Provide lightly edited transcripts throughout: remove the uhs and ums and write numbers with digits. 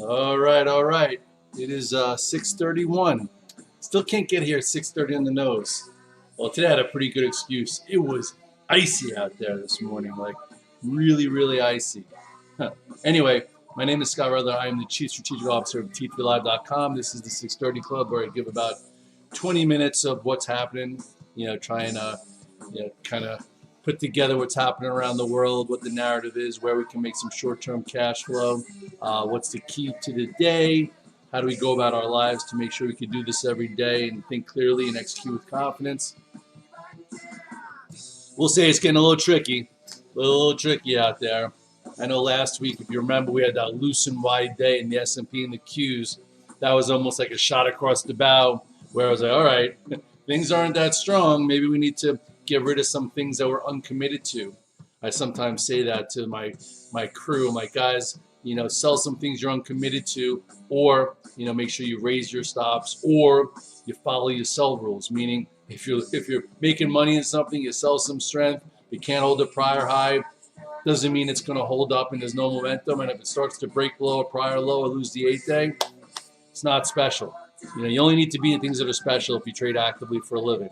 All right, all right. It is 6:31. Still can't get here at 6:30 on the nose. Well, today I had a pretty good excuse. It was icy out there this morning, like really, really icy. Huh. Anyway, my name is Scott Ruther. I am the Chief Strategic Officer of T3Live.com. This is the 6:30 Club, where I give about 20 minutes of what's happening. Trying to, kind of put together what's happening around the world, what the narrative is, where we can make some short-term cash flow, what's the key to the day, how do we go about our lives to make sure we can do this every day and think clearly and execute with confidence. We'll say it's getting a little tricky out there. I know last week, if you remember, we had that loose and wide day in the S&P and the Qs. That was almost like a shot across the bow, where I was like, all right, things aren't that strong. Maybe we need to get rid of some things that we're uncommitted to. I sometimes say that to my crew, my guys, sell some things you're uncommitted to, or, make sure you raise your stops, or you follow your sell rules, meaning if you're making money in something, you sell some strength, you can't hold a prior high, doesn't mean it's going to hold up and there's no momentum. And if it starts to break below a prior low or lose the 8-day, it's not special. You only need to be in things that are special if you trade actively for a living.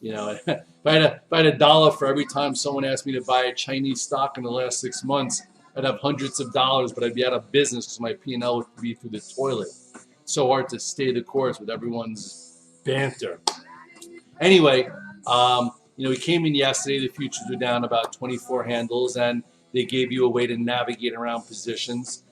If I had a dollar for every time someone asked me to buy a Chinese stock in the last 6 months, I'd have hundreds of dollars, but I'd be out of business because my P&L would be through the toilet. It's so hard to stay the course with everyone's banter. Anyway, we came in yesterday. The futures were down about 24 handles, and they gave you a way to navigate around positions.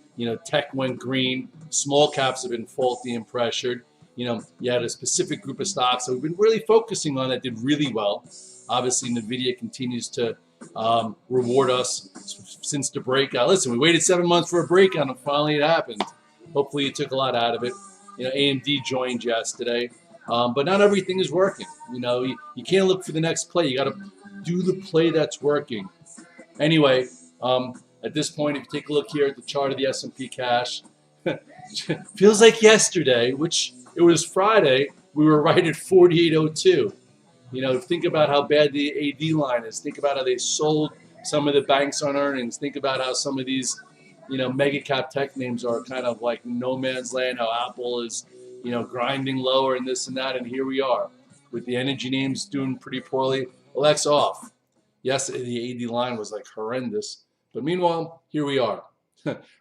Tech went green. Small caps have been faulty and pressured. You had a specific group of stocks that we've been really focusing on that did really well. Obviously, NVIDIA continues to reward us since the breakout. Listen, we waited 7 months for a breakout, and finally it happened. Hopefully, you took a lot out of it. AMD joined yesterday. But not everything is working. You can't look for the next play. You got to do the play that's working. Anyway, at this point, if you take a look here at the chart of the S&P cash, feels like yesterday, which it was Friday, we were right at 48.02. Think about how bad the AD line is. Think about how they sold some of the banks on earnings. Think about how some of these, mega cap tech names are kind of like no man's land, how Apple is grinding lower and this and that, and here we are with the energy names doing pretty poorly. Well, that's off. Yes, the AD line was like horrendous, but meanwhile, here we are.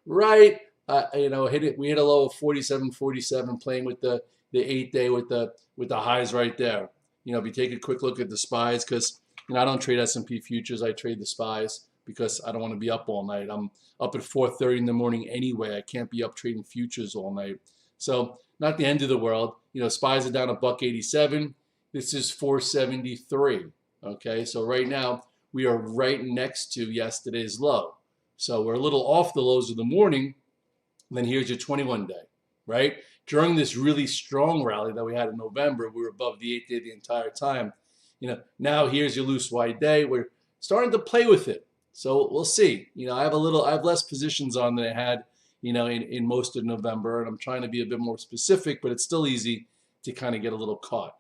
Right, hit it. We hit a low of 47.47, playing with the 8-day with the highs right there. If you take a quick look at the SPYs, because I don't trade S&P futures, I trade the SPYs because I don't want to be up all night. I'm up at 4:30 in the morning anyway. I can't be up trading futures all night. So not the end of the world. SPYs are down $1.87. This is 473. Okay, so right now we are right next to yesterday's low. So we're a little off the lows of the morning. And then here's your 21-day, right? During this really strong rally that we had in November, we were above the 8-day the entire time. Now here's your loose wide day. We're starting to play with it. So we'll see. I have less positions on than I had in most of November, and I'm trying to be a bit more specific, but it's still easy to kind of get a little caught.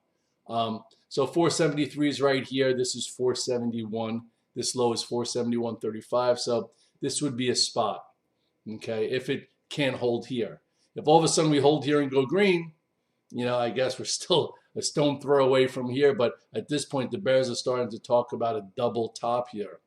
So 473 is right here. This is 471. This low is 471.35. So this would be a spot, okay, if it can't hold here. If all of a sudden we hold here and go green, I guess we're still a stone throw away from here. But at this point, the bears are starting to talk about a double top here.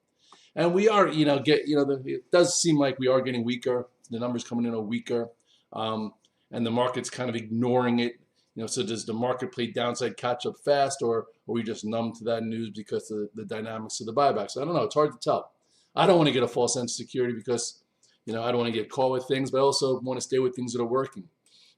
And we are, it does seem like we are getting weaker. The numbers coming in are weaker, and the market's kind of ignoring it. So does the market play downside catch up fast, or are we just numb to that news because of the dynamics of the buybacks? I don't know. It's hard to tell. I don't want to get a false sense of security because, I don't want to get caught with things, but I also want to stay with things that are working.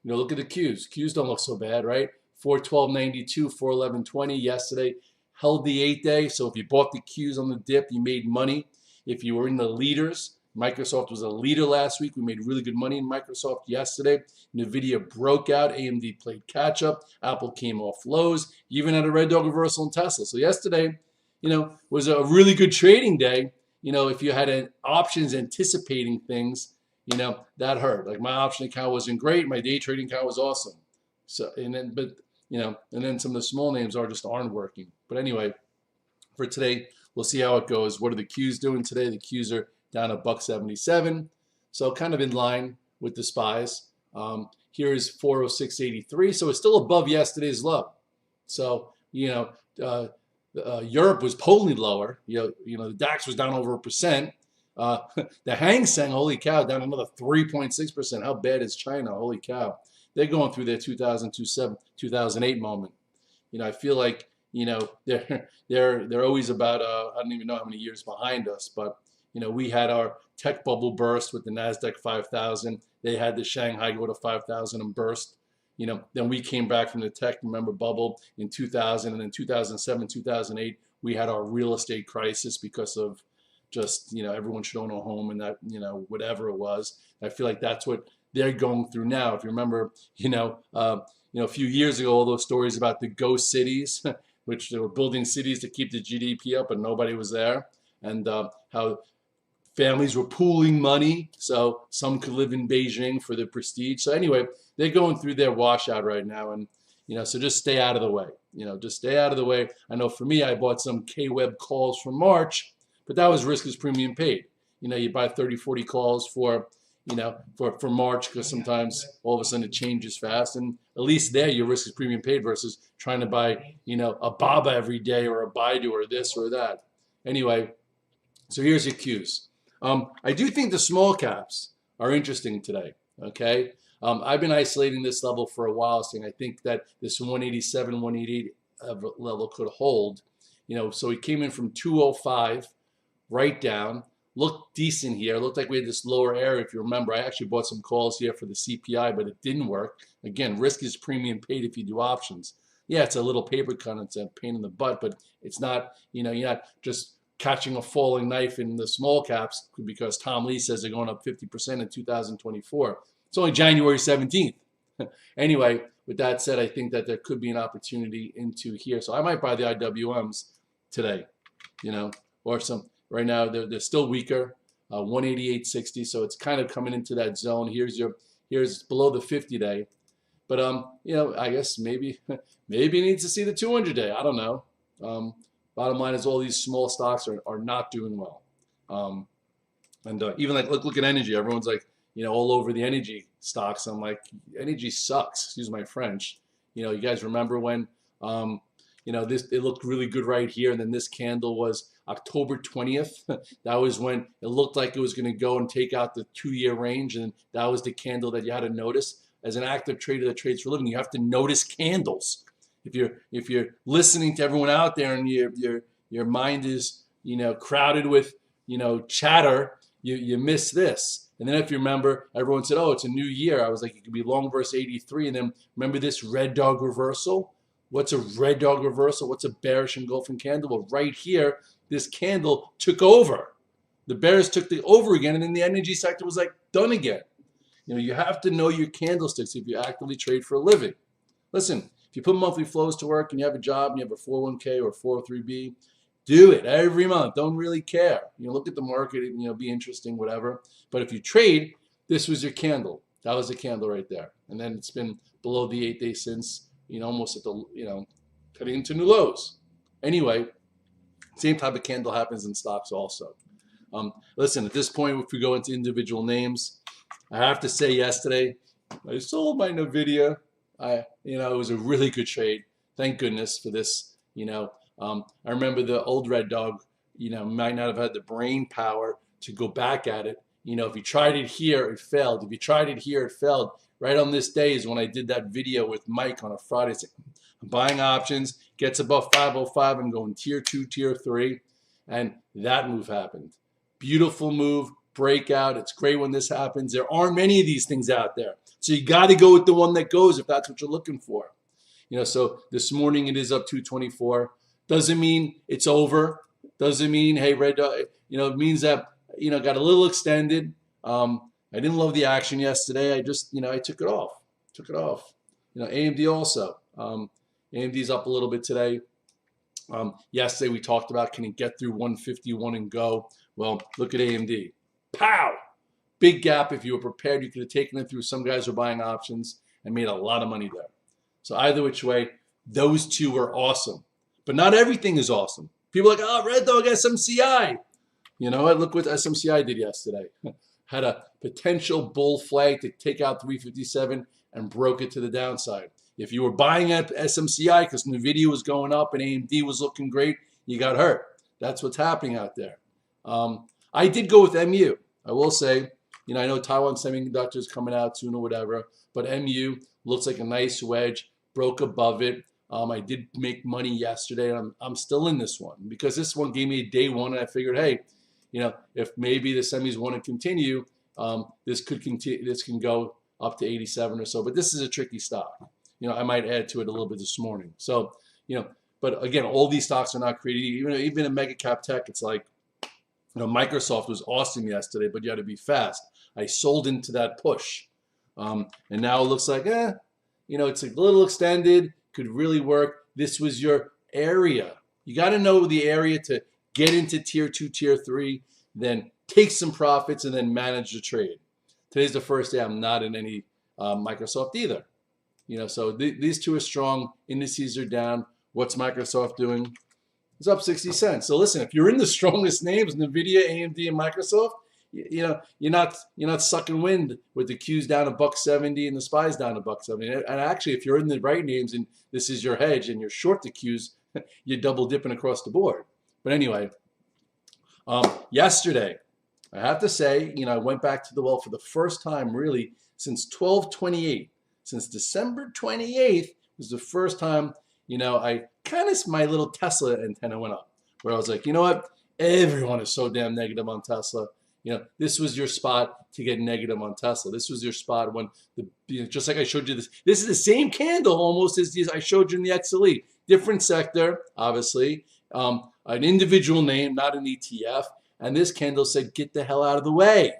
Look at the Qs. Qs don't look so bad, right? 412.92, 411.20 yesterday. Held the 8-day. So if you bought the Qs on the dip, you made money. If you were in the leaders, Microsoft was a leader last week. We made really good money in Microsoft yesterday. NVIDIA broke out. AMD played catch up. Apple came off lows. You even had a red dog reversal in Tesla. So yesterday, was a really good trading day. If you had options anticipating things, that hurt. Like my option account wasn't great. My day trading account was awesome. So, and then some of the small names aren't working. But anyway, for today, we'll see how it goes. What are the Qs doing today? The Qs are down $1.77. So kind of in line with the SPYs. Here is 406.83, so it's still above yesterday's low. So, Europe was totally lower. The DAX was down over 1%. The Hang Seng, holy cow, down another 3.6%. How bad is China? Holy cow. They're going through their 2008 moment. I feel like, they're always about, I don't even know how many years behind us, but, we had our tech bubble burst with the NASDAQ 5,000. They had the Shanghai go to 5,000 and burst. Then we came back from the tech, remember, bubble in 2000, and then 2007, 2008, we had our real estate crisis because of just, everyone should own a home and that, whatever it was. I feel like that's what they're going through now. If you remember, a few years ago, all those stories about the ghost cities, which they were building cities to keep the GDP up and nobody was there, and how families were pooling money so some could live in Beijing for the prestige. So anyway, they're going through their washout right now, and so just stay out of the way. Just stay out of the way. I know for me, I bought some K-Web calls for March, but that was risk is premium paid. You buy 30, 40 calls for March, because sometimes all of a sudden it changes fast, and at least there your risk is premium paid versus trying to buy a BABA every day or a Baidu or this or that. Anyway, so here's your cues. I do think the small caps are interesting today. Okay, I've been isolating this level for a while, saying I think that this 187, 188 level could hold. So we came in from 205 right down. Looked decent here. Looked like we had this lower area. If you remember, I actually bought some calls here for the CPI, but it didn't work. Again, risk is premium paid if you do options. Yeah, it's a little paper cut. It's a pain in the butt, but it's not, you're not just catching a falling knife in the small caps because Tom Lee says they're going up 50% in 2024. It's only January 17th. Anyway, with that said, I think that there could be an opportunity into here. So I might buy the IWMs today, or some. Right now, they're still weaker, 188.60, so it's kind of coming into that zone. Here's below the 50-day, but I guess maybe it needs to see the 200-day. I don't know. Bottom line is all these small stocks are not doing well, and even like look at energy. Everyone's like all over the energy stocks. I'm like, energy sucks. Excuse my French. You guys remember when it looked really good right here, and then this candle was October 20th. That was when it looked like it was going to go and take out the 2-year range, and that was the candle that you had to notice. As an active trader that trades for a living, you have to notice candles. If you're listening to everyone out there and your mind is crowded with chatter, you miss this. And then if you remember, everyone said, oh, it's a new year. I was like, it could be long versus 83, and then remember this red dog reversal. What's a red dog reversal? What's a bearish engulfing candle? Well, right here, this candle took over. The bears took the over again, and then the energy sector was like done again. You have to know your candlesticks if you actively trade for a living. Listen, if you put monthly flows to work and you have a job and you have a 401k or 403b, do it every month. Don't really care. Look at the market, be interesting, whatever. But if you trade, this was your candle. That was the candle right there. And then it's been below the 8 days since, almost at the, cutting into new lows. Anyway, same type of candle happens in stocks also. Listen, at this point, if we go into individual names, I have to say yesterday, I sold my NVIDIA. It was a really good trade. Thank goodness for this. I remember the old red dog, might not have had the brain power to go back at it. If you tried it here, it failed. If you tried it here, it failed. Right on this day is when I did that video with Mike on a Friday. I'm buying options, gets above 505, I'm going tier 2, tier 3, and that move happened. Beautiful move, breakout. It's great when this happens. There aren't many of these things out there. So you got to go with the one that goes if that's what you're looking for. So this morning it is up 224. Doesn't mean it's over. Doesn't mean, hey, red dog, it means that, got a little extended. I didn't love the action yesterday. I just, I took it off. AMD also. AMD's up a little bit today. Yesterday we talked about, can it get through 151 and go? Well, look at AMD. Pow! Big gap. If you were prepared, you could have taken it through. Some guys were buying options and made a lot of money there. So either which way, those two were awesome. But not everything is awesome. People are like, oh, Red Dog SMCI. You know what? Look what SMCI did yesterday. had a potential bull flag to take out 357 and broke it to the downside. If you were buying at SMCI because NVIDIA was going up and AMD was looking great, you got hurt. That's what's happening out there. I did go with MU. I will say, I know Taiwan Semiconductor is coming out soon or whatever, but MU looks like a nice wedge, broke above it. I did make money yesterday, and I'm still in this one because this one gave me a day one, and I figured, hey, if maybe the semis want to continue, this could continue. This can go up to 87 or so. But this is a tricky stock. I might add to it a little bit this morning. So, but again, all these stocks are not created. Even in mega cap tech, it's like, Microsoft was awesome yesterday, but you had to be fast. I sold into that push, and now it looks like, it's a little extended. Could really work. This was your area. You got to know the area to get into tier 2, tier 3, then take some profits and then manage the trade. Today's the first day I'm not in any Microsoft either. So these two are strong. Indices are down. What's Microsoft doing? It's up 60 cents. So listen, if you're in the strongest names, NVIDIA, AMD, and Microsoft, you're not sucking wind with the Q's down $1.70 and the SPY's down $1.70. And actually, if you're in the right names and this is your hedge and you're short the Q's, you're double dipping across the board. But anyway, yesterday, I have to say, I went back to the well for the first time really since 12/28. Since December 28th was the first time, I my little Tesla antenna went up, where I was like, you know what? Everyone is so damn negative on Tesla. This was your spot to get negative on Tesla. This was your spot when just like I showed you this. This is the same candle almost as I showed you in the XLE. Different sector, obviously. An individual name, not an ETF. And this candle said, get the hell out of the way.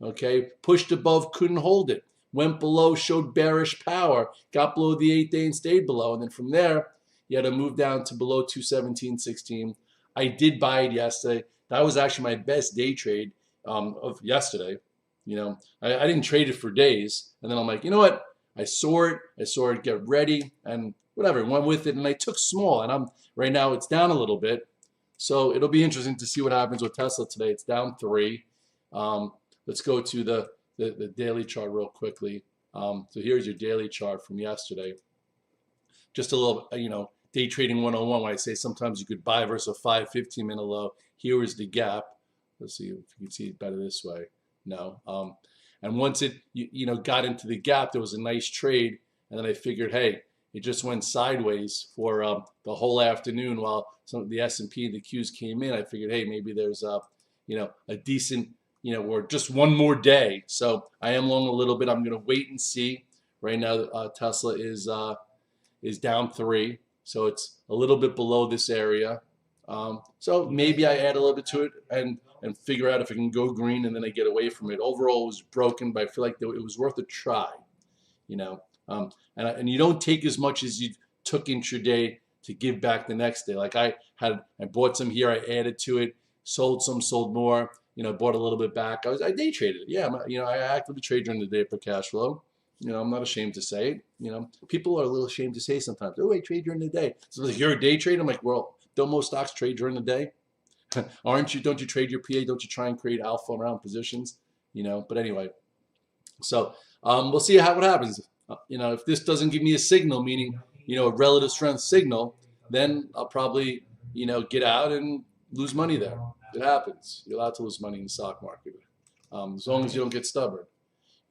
Okay, pushed above, couldn't hold it. Went below, showed bearish power, got below the 8-day and stayed below. And then from there, you had to move down to below 217.16. I did buy it yesterday. That was actually my best day trade of yesterday. I didn't trade it for days. And then I'm like, you know what? I saw it get ready and whatever, went with it. And I took small. And right now it's down a little bit. So it'll be interesting to see what happens with Tesla today. It's down 3. Let's go to the daily chart real quickly. So here's your daily chart from yesterday. Just a little, day trading 101. When I say sometimes you could buy versus a 5 15-minute low. Here is the gap. Let's see if you can see it better this way. No. And once it got into the gap, there was a nice trade. And then I figured, hey, it just went sideways for the whole afternoon while some of the S&P and the Qs came in. I figured, hey, maybe there's a decent, or just one more day. So I am long a little bit. I'm going to wait and see. Right now, Tesla is down 3, so it's a little bit below this area. So maybe I add a little bit to it and figure out if it can go green, and then I get away from it. Overall, it was broken, but I feel like it was worth a try. And you don't take as much as you took intraday to give back the next day. Like I bought some here, I added to it, sold some, sold more. Bought a little bit back. I day traded. Yeah, I actively trade during the day for cash flow. I'm not ashamed to say it. People are a little ashamed to say sometimes, oh, I trade during the day. So like, you're a day trader? I'm like, well, don't most stocks trade during the day? Aren't you? Don't you trade your PA? Don't you try and create alpha around positions? But anyway, so we'll see what happens. If this doesn't give me a signal, meaning a relative strength signal, then I'll probably get out and lose money there. It happens. You're allowed to lose money in the stock market, as long as you don't get stubborn.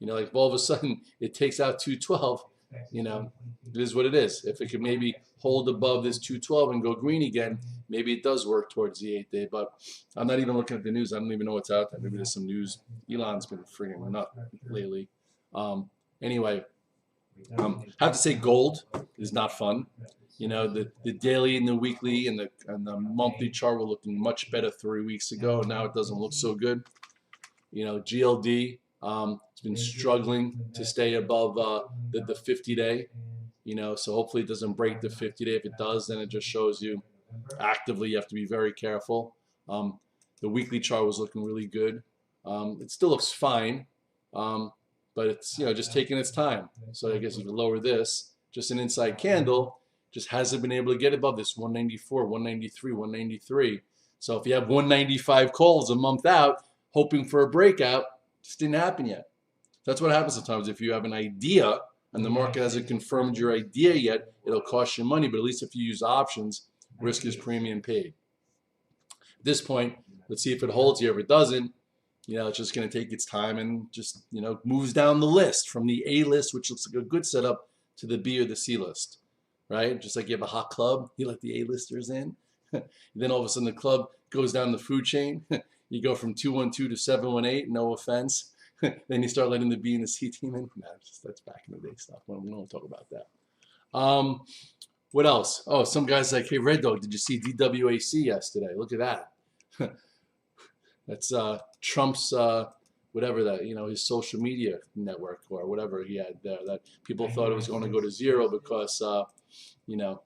Like if all of a sudden it takes out 212, it is what it is. If it could maybe hold above this 212 and go green again, maybe it does work towards the 8-day. But I'm not even looking at the news. I don't even know what's out there. Maybe there's some news. Elon's been friggin' nut lately. Anyway, I have to say gold is not fun. The daily and the weekly and the monthly chart were looking much better 3 weeks ago. Now it doesn't look so good. GLD it's been struggling to stay above the 50-day. So hopefully it doesn't break the 50-day. If it does, then it just shows you actively you have to be very careful. The weekly chart was looking really good. It still looks fine, but it's just taking its time. So I guess you can lower this. Just an inside candle. Just hasn't been able to get above this 194, 193, 193. So if you have 195 calls a month out, hoping for a breakout, Just didn't happen yet. That's what happens sometimes. If you have an idea and the market hasn't confirmed your idea yet, it'll cost you money. But at least if you use options, risk is premium paid. At this point, let's see if it holds here. If it doesn't, it's just going to take its time and just, moves down the list from the A list, which looks like a good setup, to the B or the C list, right? Just like you have a hot club, you let the A-listers in. Then all of a sudden the club goes down the food chain. You go from 212 to 718, no offense. Then you start letting the B and the C team in. Nah, that's back in the day stuff. We don't talk about that. What else? Oh, some guys like, hey, Red Dog, did you see DWAC yesterday? Look at that. That's Trump's, whatever that, his social media network or whatever he had there. That people thought it was going to go to zero because,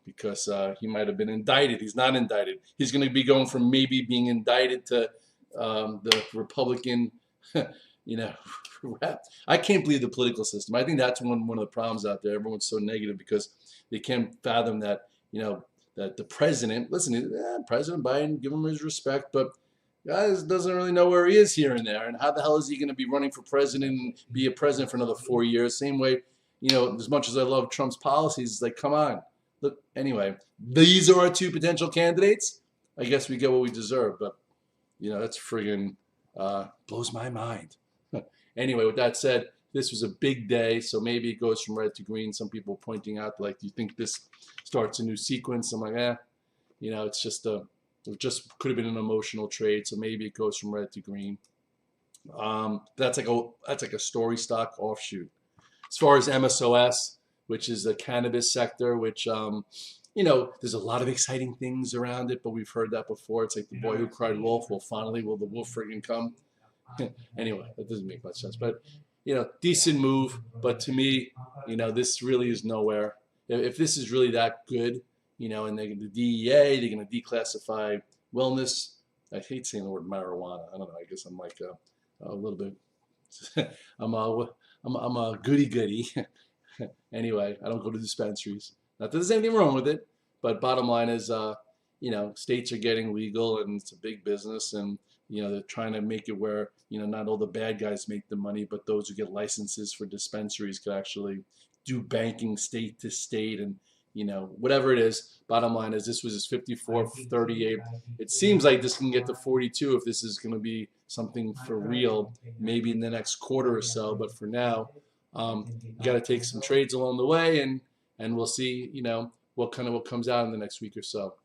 because he might have been indicted. He's not indicted. He's going to be going from maybe being indicted to the Republican, rap. I can't believe the political system. I think that's one of the problems out there. Everyone's so negative because they can't fathom that, that the president, listen, President Biden, give him his respect, but guys doesn't really know where he is here and there. And how the hell is he going to be running for president and be a president for another 4 years? Same way, as much as I love Trump's policies, it's like, come on. Look, anyway, these are our two potential candidates. I guess we get what we deserve, but, that's friggin' blows my mind. Anyway, with that said, this was a big day, so maybe it goes from red to green. Some people pointing out, like, do you think this starts a new sequence? I'm like, it's just it just could have been an emotional trade, so maybe it goes from red to green. That's like a story stock offshoot. As far as MSOS, which is the cannabis sector, which there's a lot of exciting things around it, but we've heard that before. It's like the boy who cried wolf. Well, finally, will the wolf friggin' come? Anyway, that doesn't make much sense, but decent move. But to me, this really is nowhere. If this is really that good, and they're going to DEA, they're going to declassify wellness. I hate saying the word marijuana. I don't know. I guess I'm like a little bit. I'm a goody. Anyway, I don't go to dispensaries. Not that there's anything wrong with it, but bottom line is, states are getting legal and it's a big business, and they're trying to make it where not all the bad guys make the money, but those who get licenses for dispensaries could actually do banking state to state and. Whatever it is, bottom line is this was his 54, 38. It seems like this can get to 42 if this is going to be something for real, maybe in the next quarter or so. But for now, you got to take some trades along the way, and we'll see, what comes out in the next week or so.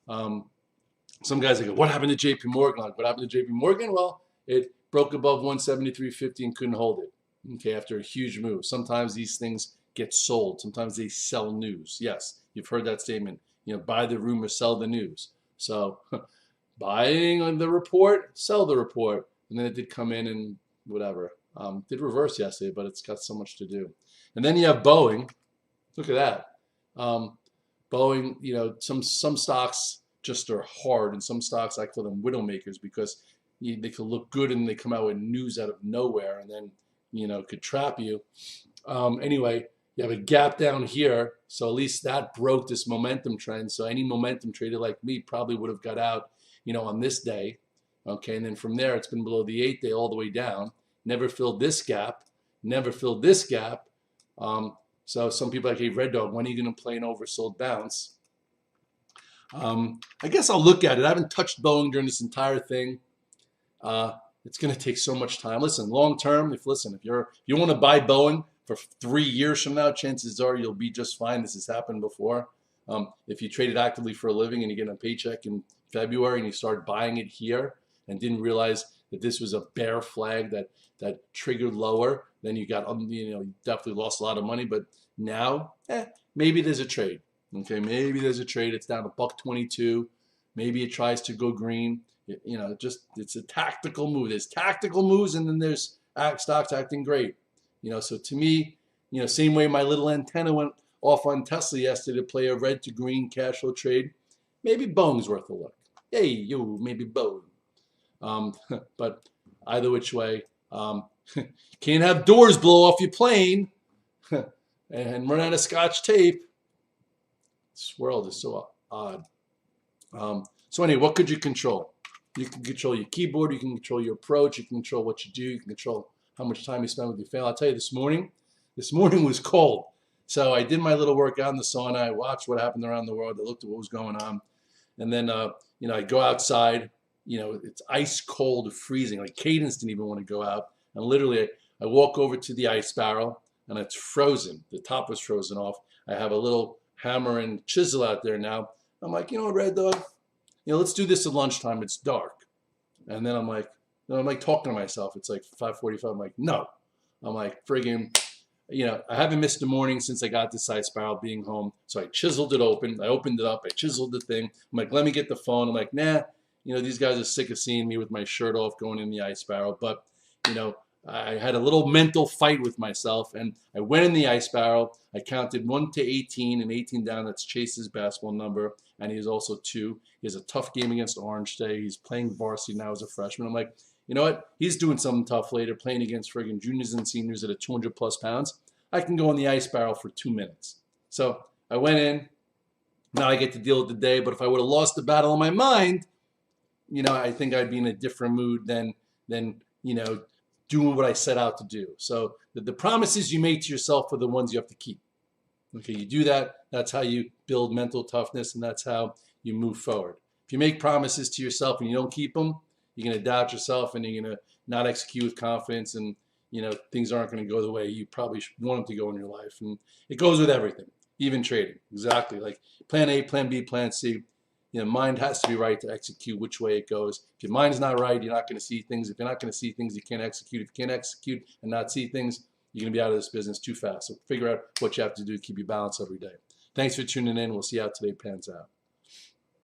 Some guys are like, what happened to JP Morgan? Like, what happened to JP Morgan? Well, it broke above 173.50 and couldn't hold it. Okay, after a huge move. Sometimes these things get sold. Sometimes they sell news. Yes, you've heard that statement. Buy the rumor, sell the news. So buying on the report, sell the report. And then it did come in and whatever. Did reverse yesterday, but it's got so much to do. And then you have Boeing. Look at that. Boeing, some stocks just are hard, and some stocks, I call them widow makers because they could look good and they come out with news out of nowhere and then, could trap you. Anyway, you have a gap down here, so at least that broke this momentum trend. So any momentum trader like me probably would have got out, on this day. Okay, and then from there, it's been below the 8 day all the way down. Never filled this gap. Never filled this gap. So some people are like, hey, Red Dog, when are you going to play an oversold bounce? I guess I'll look at it. I haven't touched Boeing during this entire thing. It's going to take so much time. Listen, long term, if you want to buy Boeing for 3 years from now, chances are you'll be just fine. This has happened before. If you traded actively for a living and you get a paycheck in February and you start buying it here and didn't realize that this was a bear flag that triggered lower, then you got, you definitely lost a lot of money. But now, maybe there's a trade. Okay, maybe there's a trade. It's down to $1.22. Maybe it tries to go green. It's a tactical move. There's tactical moves, and then there's stocks acting great. So to me, same way my little antenna went off on Tesla yesterday to play a red to green cash flow trade, maybe Boeing's worth a look. Hey, maybe Boeing. But either which way, can't have doors blow off your plane and run out of Scotch tape. This world is so odd. So anyway, what could you control? You can control your keyboard. You can control your approach. You can control what you do. You can control how much time you spend with your family. I'll tell you, this morning was cold. So I did my little workout in the sauna. I watched what happened around the world. I looked at what was going on. And then, I go outside. It's ice cold, freezing. Like Cadence didn't even want to go out. And literally, I walk over to the ice barrel, and it's frozen. The top was frozen off. I have a little hammer and chisel out there now. I'm like, Red Dog, let's do this at lunchtime. It's dark. And then I'm like talking to myself. It's like 5:45. I'm like, no. I'm like, friggin', I haven't missed a morning since I got this ice barrel being home. So I chiseled it open. I opened it up. I chiseled the thing. I'm like, let me get the phone. I'm like, nah, these guys are sick of seeing me with my shirt off going in the ice barrel. But, I had a little mental fight with myself, and I went in the ice barrel. I counted 1 to 18, and 18 down. That's Chase's basketball number, and he is also 2. He has a tough game against Orange today. He's playing varsity now as a freshman. I'm like, you know what? He's doing something tough later, playing against friggin' juniors and seniors that are 200 plus pounds. I can go in the ice barrel for 2 minutes. So I went in. Now I get to deal with the day. But if I would have lost the battle in my mind, I think I'd be in a different mood than doing what I set out to do. So the promises you make to yourself are the ones you have to keep. Okay, you do that. That's how you build mental toughness, and that's how you move forward. If you make promises to yourself and you don't keep them, you're going to doubt yourself, and you're going to not execute with confidence, and things aren't going to go the way you probably want them to go in your life. And it goes with everything, even trading. Exactly. Like plan A, plan B, plan C. Mind has to be right to execute which way it goes. If your mind is not right, you're not going to see things. If you're not going to see things, you can't execute. If you can't execute and not see things, you're going to be out of this business too fast. So figure out what you have to do to keep your balance every day. Thanks for tuning in. We'll see how today pans out.